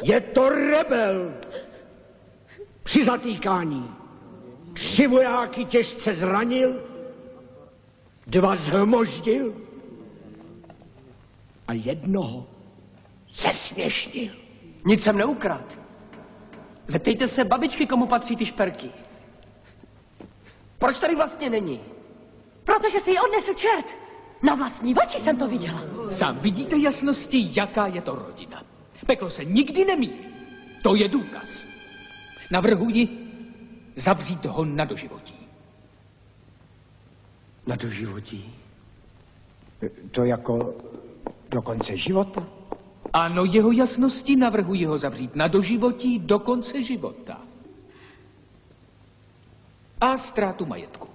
Je to rebel. Při zatýkání 3 vojáky těžce zranil, 2 zhmoždil a 1 zesměšnil. Nic jsem neukradl. Zeptejte se babičky, komu patří ty šperky. Proč tady vlastně není? Protože si ji odnesl čert. Na vlastní oči jsem to viděla. Sám vidíte jasnosti, jaká je to rodina. Peklo se nikdy nemýlí. To je důkaz. Navrhuji zavřít ho na doživotí. Na doživotí? To jako do konce života? Ano, jeho jasnosti navrhuji ho zavřít na doživotí do konce života. A ztrátu majetku.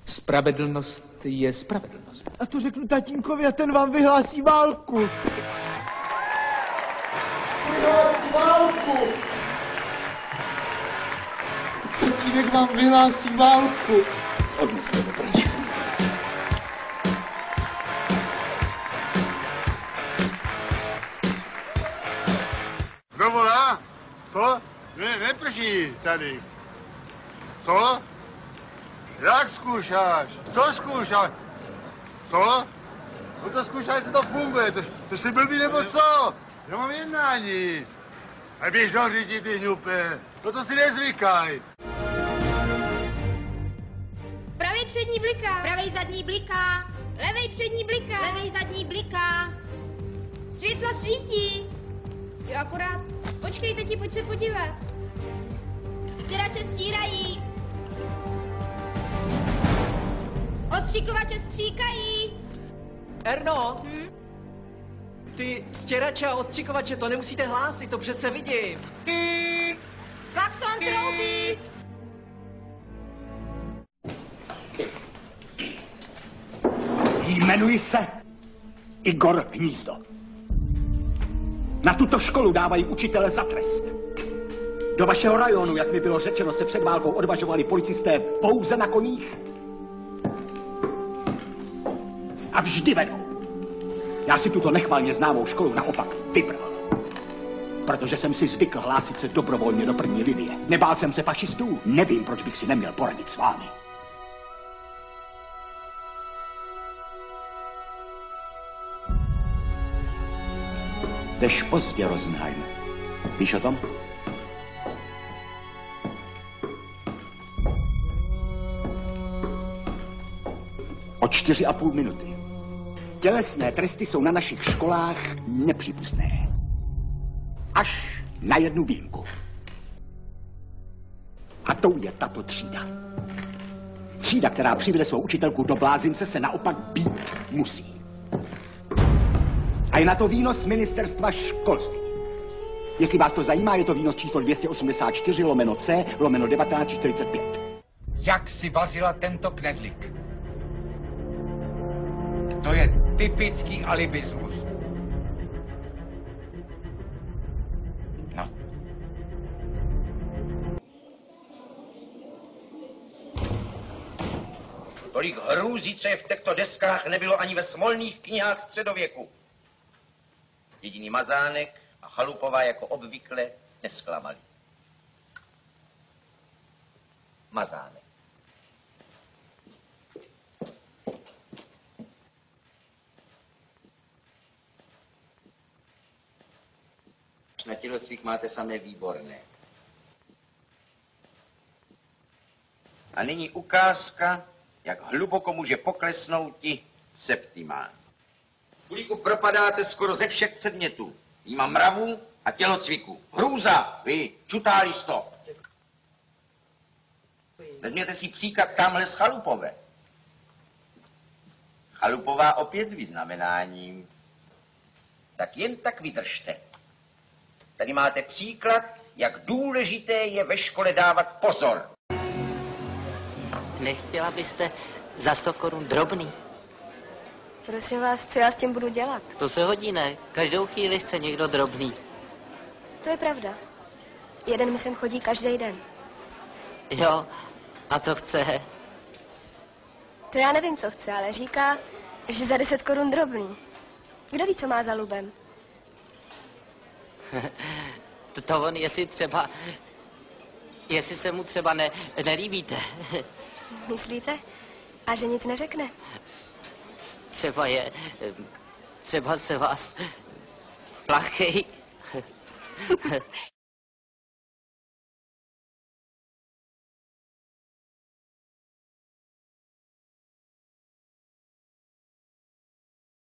Spravedlnost je spravedlnost. A to řeknu tatínkovi a ten vám vyhlásí válku. Vyhlásí válku! Tatínek vám vyhlásí válku. Odnesli to pryč. Kdo volá? Co? Neprší tady. Co? Jak zkoušáš? Co zkoušáš? Co? No to zkoušáš, jestli to funguje. To jsi blbý nebo co? Já mám jednání. A běž do řidi, ty hňupe. To si nezvykaj. Pravej přední bliká. Pravej zadní bliká. Levej přední bliká. Levej zadní bliká. Světla svítí. Jo, akorát. Počkej, tati, pojď se podívat. Stěrače stírají. Ostříkovače stříkají. Erno! Ty stěrače a ostříkovače, to nemusíte hlásit, to přece vidím. Klakson troubí. Jmenuji se Igor Hnízdo. Na tuto školu dávají učitele za trest. Do vašeho rajonu, jak mi bylo řečeno, se před válkou odvažovali policisté pouze na koních. A vždy vedou. Já si tuto nechvalně známou školu naopak vybral. Protože jsem si zvykl hlásit se dobrovolně do první linie. Nebál jsem se fašistů. Nevím, proč bych si neměl poradit s vámi. Jdeš pozdě, Rosenheim. Víš o tom? O 4,5 minuty. Tělesné tresty jsou na našich školách nepřípustné. Až na jednu výjimku. A tou je tato třída. Třída, která přivede svou učitelku do blázince, se naopak být musí. A je na to výnos ministerstva školství. Jestli vás to zajímá, je to výnos číslo 284/C/1945. Jak si vařila tento knedlík? To je typický alibismus. No. Tolik hrůzí, co je v těchto deskách, nebylo ani ve smolných knihách středověku. Jediný Mazánek a Chalupová jako obvykle nesklamali. Mazánek. Na tělocvik máte samé výborné. A nyní ukázka, jak hluboko může poklesnouti septimán. Kulíku propadáte skoro ze všech předmětů. Výjima mravů a tělocviku. Hrůza, vy, čutá listo. Vezměte si příklad tamhle z Chalupové. Chalupová opět s vyznamenáním. Tak jen tak vydržte. Tady máte příklad, jak důležité je ve škole dávat pozor. Nechtěla byste za 100 korun drobný? Prosím vás, co já s tím budu dělat? To se hodí, ne? Každou chvíli chce někdo drobný. To je pravda. Jeden mi sem chodí každý den. Jo, a co chce? To já nevím, co chce, ale říká, že za 10 korun drobný. Kdo ví, co má za lubem? To on, jestli se mu třeba nelíbíte. Myslíte? A že nic neřekne? Třeba se vás plachej.